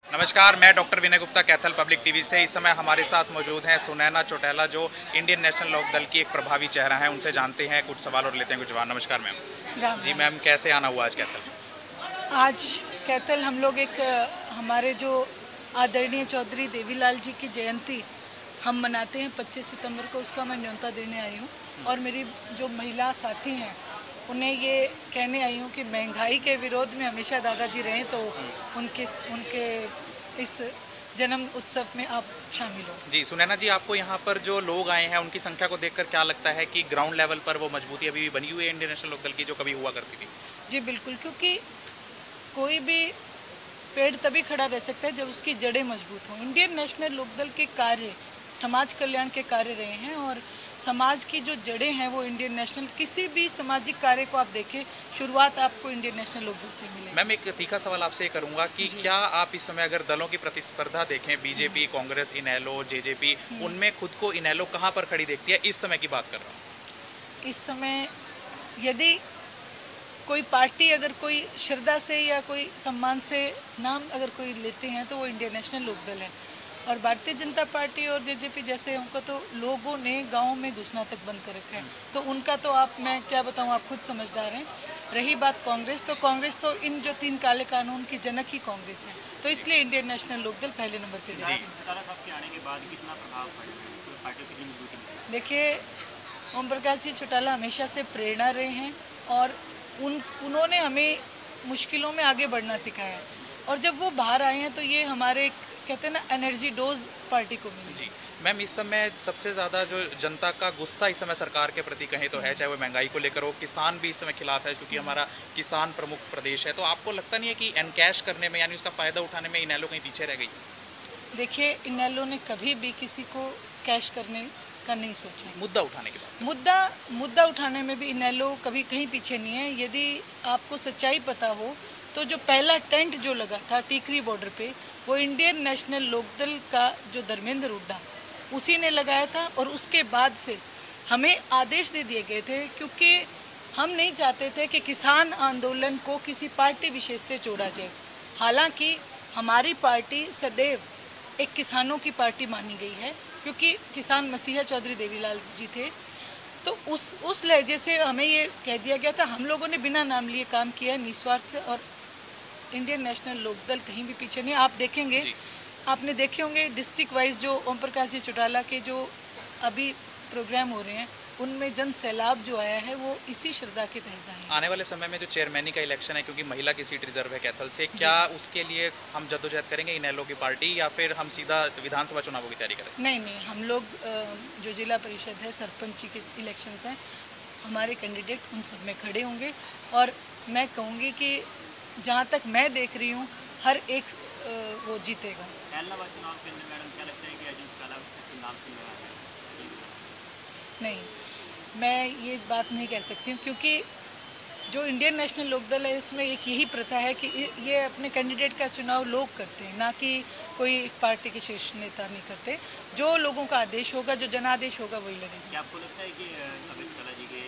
नमस्कार, मैं डॉक्टर विनय Gupta Kaithal public TV से। इस समय हमारे साथ मौजूद हैं सुनैना चौटाला, जो इंडियन नेशनल लोक दल की एक प्रभावी चेहरा है। उनसे जानते हैं कुछ सवाल और लेते हैं कुछ जवाब। नमस्कार मैम। जी मैम, कैसे आना हुआ आज कैथल? आज कैथल हम लोग एक हमारे जो आदरणीय चौधरी देवीलाल जी की जयंती हम मनाते हैं 25 सितंबर को, उसका मैं न्योता देने आई हूँ। और मेरी जो महिला साथी हैं उन्हें ये कहने आई हूँ कि महंगाई के विरोध में हमेशा दादाजी रहें, तो उनके इस जन्म उत्सव में आप शामिल हो। जी सुनैना जी, आपको यहाँ पर जो लोग आए हैं उनकी संख्या को देखकर क्या लगता है कि ग्राउंड लेवल पर वो मजबूती अभी भी बनी हुई है इंडियन नेशनल लोक दल की, जो कभी हुआ करती थी? जी बिल्कुल, क्योंकि कोई भी पेड़ तभी खड़ा रह सकता है जब उसकी जड़ें मजबूत हों। इंडियन नेशनल लोकदल के कार्य समाज कल्याण के कार्य रहे हैं, और समाज की जो जड़ें हैं वो इंडियन नेशनल, किसी भी सामाजिक कार्य को आप देखें, शुरुआत आपको इंडियन नेशनल लोकदल से मिलेगी। मैम, एक तीखा सवाल आपसे करूंगा कि क्या आप इस समय अगर दलों की प्रतिस्पर्धा देखें, बीजेपी, कांग्रेस, इनेलो, जेजेपी, उनमें खुद को इनेलो कहाँ पर खड़ी देखती है? इस समय की बात कर रहा हूँ। इस समय यदि कोई पार्टी अगर कोई श्रद्धा से या कोई सम्मान से नाम अगर कोई लेते हैं तो वो इंडियन नेशनल लोकदल है। और भारतीय जनता पार्टी और जेजेपी जैसे उनको तो लोगों ने गाँव में घुसना तक बंद कर रखा है, तो उनका तो मैं क्या बताऊं, आप खुद समझदार हैं। रही बात कांग्रेस तो इन जो 3 काले कानून की जनक ही कांग्रेस है, तो इसलिए इंडियन नेशनल लोकदल पहले नंबर पर है। देखिए, ओम प्रकाश जी चौटाला हमेशा से प्रेरणा रहे हैं, और उन्होंने हमें मुश्किलों में आगे बढ़ना सिखाया है। और जब वो बाहर आए हैं तो ये हमारे कहते हैं ना एनर्जी डोज पार्टी को मिली। जी मैम, इस समय सबसे ज़्यादा जो जनता का गुस्सा इस समय सरकार के प्रति कहें तो है, चाहे वो महंगाई को लेकर हो, किसान भी इस समय खिलाफ है, क्योंकि हमारा किसान प्रमुख प्रदेश है। तो आपको लगता नहीं है कि एनकैश करने में, यानी उसका फ़ायदा उठाने में इनेलो कहीं पीछे रह गई? देखिए, इनेलो ने कभी भी किसी को कैश करने का नहीं सोचा। मुद्दा उठाने के बाद मुद्दा उठाने में भी इनेलो कभी कहीं पीछे नहीं है। यदि आपको सच्चाई पता हो तो जो पहला टेंट जो लगा था टीकरी बॉर्डर पे, वो इंडियन नेशनल लोकदल का जो धर्मेंद्र हुड्डा, उसी ने लगाया था। और उसके बाद से हमें आदेश दे दिए गए थे, क्योंकि हम नहीं चाहते थे कि किसान आंदोलन को किसी पार्टी विशेष से जोड़ा जाए। हालांकि हमारी पार्टी सदैव एक किसानों की पार्टी मानी गई है, क्योंकि किसान मसीहा चौधरी देवीलाल जी थे। तो उस लहजे से हमें ये कह दिया गया था। हम लोगों ने बिना नाम लिए काम किया, निस्वार्थ। और इंडियन नेशनल लोकदल कहीं भी पीछे नहीं। आप देखेंगे, आपने देखे होंगे डिस्ट्रिक्ट वाइज जो ओम प्रकाश जी चौटाला के जो अभी प्रोग्राम हो रहे हैं, उनमें जन सैलाब जो आया है वो इसी श्रद्धा के तहत आया है। आने वाले समय में जो चेयरमैनी का इलेक्शन है, क्योंकि महिला की सीट रिजर्व है कैथल से, क्या उसके लिए हम जद्दोजहद करेंगे इनेलो की पार्टी, या फिर हम सीधा विधानसभा चुनावों की तैयारी करें? नहीं, हम लोग जो जिला परिषद है, सरपंच के इलेक्शंस हैं, हमारे कैंडिडेट उन सब में खड़े होंगे। और मैं कहूँगी कि जहाँ तक मैं देख रही हूँ, हर एक वो जीतेगा। नहीं, मैं ये बात नहीं कह सकती हूँ, क्योंकि जो इंडियन नेशनल लोकदल है उसमें एक यही प्रथा है कि ये अपने कैंडिडेट का चुनाव लोग करते हैं, ना कि कोई पार्टी के शीर्ष नेता नहीं करते। जो लोगों का आदेश होगा, जो जनादेश होगा, वही लड़ेंगे। क्या आपको लगता है कि अमित शाह जी के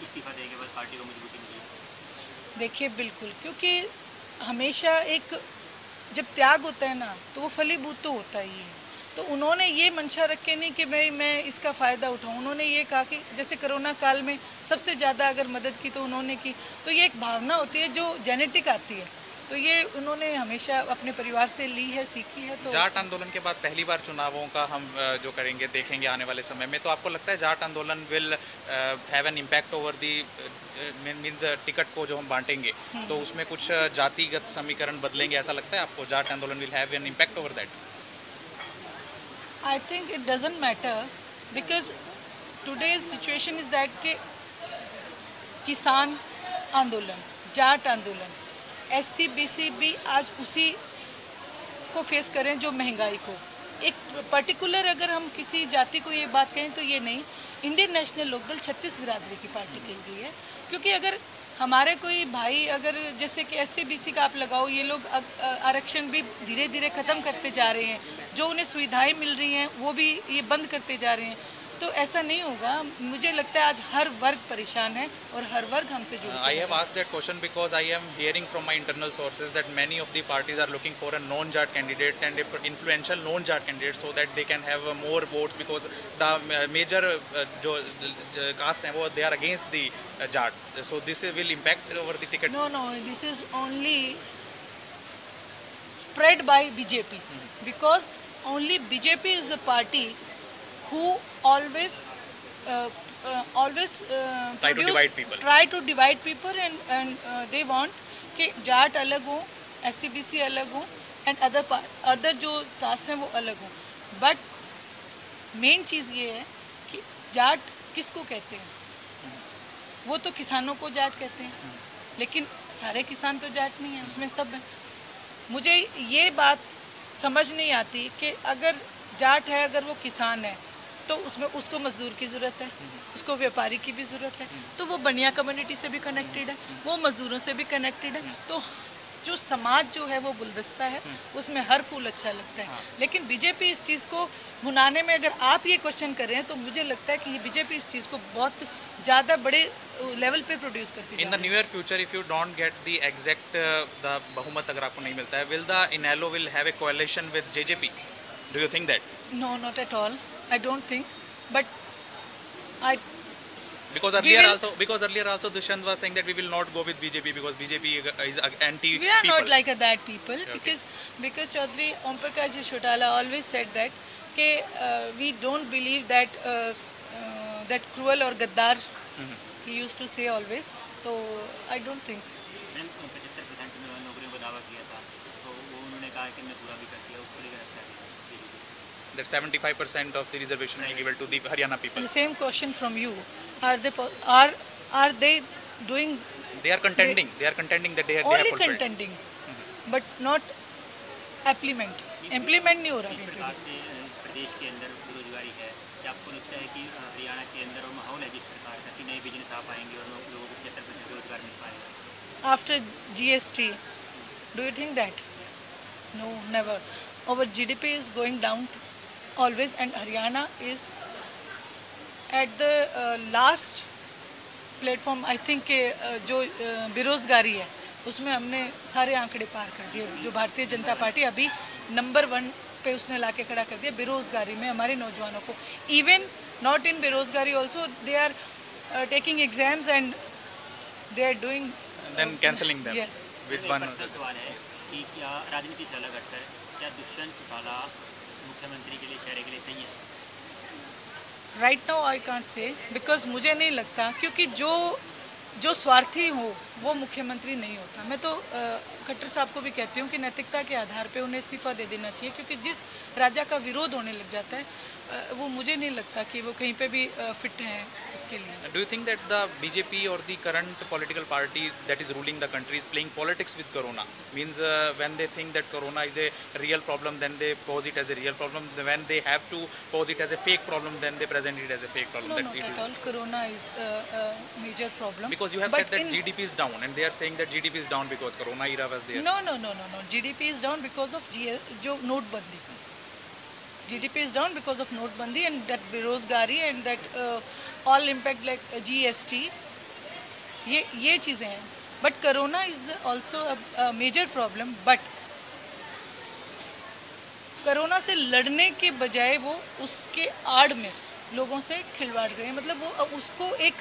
इस्तीफा देने के बाद पार्टी को मजबूती मिलेगी? देखिए, बिल्कुल, क्योंकि हमेशा एक जब त्याग होता है ना, तो वो फलीभूत तो होता ही है। तो उन्होंने ये मंशा रखे नहीं कि भाई मैं इसका फ़ायदा उठाऊं। उन्होंने ये कहा कि जैसे कोरोना काल में सबसे ज़्यादा अगर मदद की तो उन्होंने की। तो ये एक भावना होती है जो जेनेटिक आती है, तो ये उन्होंने हमेशा अपने परिवार से ली है, सीखी है। तो जाट आंदोलन के बाद पहली बार चुनावों का हम जो करेंगे देखेंगे आने वाले समय में, तो आपको लगता है जाट आंदोलन will have an impact over the means ticket को जो हम बांटेंगे, तो उसमें कुछ जातिगत समीकरण बदलेंगे, ऐसा लगता है आपको? जाट आंदोलन will have an impact over that? I think it doesn't matter, because today's situation is that कि किसान आंदोलन, जाट आंदोलन, SC BC भी आज उसी को फेस करें जो महंगाई को। एक पर्टिकुलर अगर हम किसी जाति को ये बात कहें तो ये नहीं। इंडियन नेशनल लोकदल 36 बिरादरी की पार्टी कही गई है, क्योंकि अगर हमारे कोई भाई अगर जैसे कि SC BC का आप लगाओ, ये लोग आरक्षण भी धीरे धीरे ख़त्म करते जा रहे हैं, जो उन्हें सुविधाएं मिल रही हैं वो भी ये बंद करते जा रहे हैं। तो ऐसा नहीं होगा। मुझे लगता है आज हर वर्ग परेशान है और हर वर्ग हमसे जुड़ I have asked that question because I am hearing from my internal sources that many of the parties are looking for a non-Jat candidate and a influential non-Jat candidate so that they can have more votes because the major जो caste हैं वो they are against the Jat. So this will impact over the ticket. No, this is only spread by BJP because only BJP is the party who always Try to divide people. Try to divide people and they want कि जाट अलग हो, SCBC अलग हो and other जो cast हैं वो अलग हो। बट मेन चीज़ ये है कि जाट किसको कहते हैं? वो तो किसानों को जाट कहते हैं, लेकिन सारे किसान तो जाट नहीं हैं, उसमें सब हैं। मुझे ये बात समझ नहीं आती कि अगर जाट है, अगर वो किसान है तो उसमें उसको मजदूर की ज़रूरत है, उसको व्यापारी की भी ज़रूरत है, तो वो बनिया कम्युनिटी से भी कनेक्टेड है, वो मजदूरों से भी कनेक्टेड है। तो जो समाज जो है वो गुलदस्ता है, उसमें हर फूल अच्छा लगता है। लेकिन बीजेपी इस चीज़ को भुनाने में, अगर आप ये क्वेश्चन कर रहे हैं तो मुझे लगता है कि बीजेपी इस चीज़ को बहुत ज़्यादा बड़े लेवल पे प्रोड्यूस करती है। In the near future, if you don't get the exact the बहुमत अगर आपको नहीं मिलता है, will the Inalo will have a coalition with JJP? Do you think that? No, not at all. I don't think. But I Because earlier also Dushyant was saying that we will not go with BJP because BJP is anti we are people. not like that people Okay. because Chaudhary Om Prakash Chotala always said that we don't believe that that cruel or gaddar he used to say always. So I don't think. Ma'am 75% नौकरियों का दावा किया था, तो वो उन्होंने कहा कि मैं पूरा भी कर दिया, उसको लेकर रखता है। That 75% of the reservation will be given to the Haryana people. The same question from you. Are they doing They are contending. They are contending that they have only fulfilled. contending, but not implement? Implement नहीं हो रहा इस है। प्रकार से इस प्रदेश के अंदर बेरोजगारी है, क्या आपको लगता है कि हरियाणा के अंदर वो माहौल है जिस प्रकार का कि नए बिजनेस आ पाएंगे और लोगों को 75% रोजगार मिल पाएगा? After GST, do you think that? No, never. Our GDP is going down always, and Haryana is at the last platform. I think जो बेरोजगारी है उसमें हमने सारे आंकड़े पार कर दिए। जो भारतीय जनता पार्टी अभी नंबर 1 पे उसने लाके खड़ा कर दिया बेरोजगारी में हमारे नौजवानों को। इवन नॉट इन बेरोजगारी also they are taking exams and they are doing Then cancelling them. Yes. With एक one. पर्सनल सवाल है कि क्या राजनीति से अलग हटकर क्या दुष्यंत चौटाला मुख्यमंत्री के लिए चेहरे के लिए सही है? Right now I can't say because मुझे नहीं लगता, क्योंकि जो स्वार्थी हो वो मुख्यमंत्री नहीं होता। मैं तो खट्टर साहब को भी कहती हूँ कि नैतिकता के आधार पे उन्हें इस्तीफा दे देना चाहिए, क्योंकि जिस राजा का विरोध होने लग जाता है वो मुझे नहीं लगता कि वो कहीं पे भी फिट हैं उसके लिए। Do you think that the BJP or the current political party that is ruling the country is playing politics with Corona? Means when they think that Corona is a real problem, then they pose it as a real problem. When they have to pose it as a fake problem, then they present it as a fake problem. No, That not it at is all. Corona is a major problem. because you have But said that in- GDP is down, and they are saying that GDP is down because Corona era was there. No. GDP is down because of जो नोटबंदी। GDP is down because of नोटबंदी and that बेरोजगारी and that all impact like GST, ये चीज़ें हैं। But Corona is also a major problem. But corona से लड़ने के बजाय वो उसके आड़ में लोगों से खिलवाड़ रहे हैं। मतलब वो उसको एक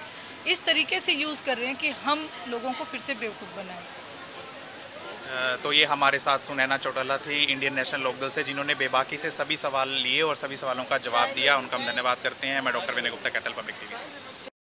इस तरीके से यूज़ कर रहे हैं कि हम लोगों को फिर से बेवकूफ़ बनाएं। तो ये हमारे साथ सुनैना चौटाला थी इंडियन नेशनल लोकदल से, जिन्होंने बेबाकी से सभी सवाल लिए और सभी सवालों का जवाब दिया। उनका हम धन्यवाद करते हैं। मैं डॉक्टर विनय गुप्ता, कैथल पब्लिक टीवी से।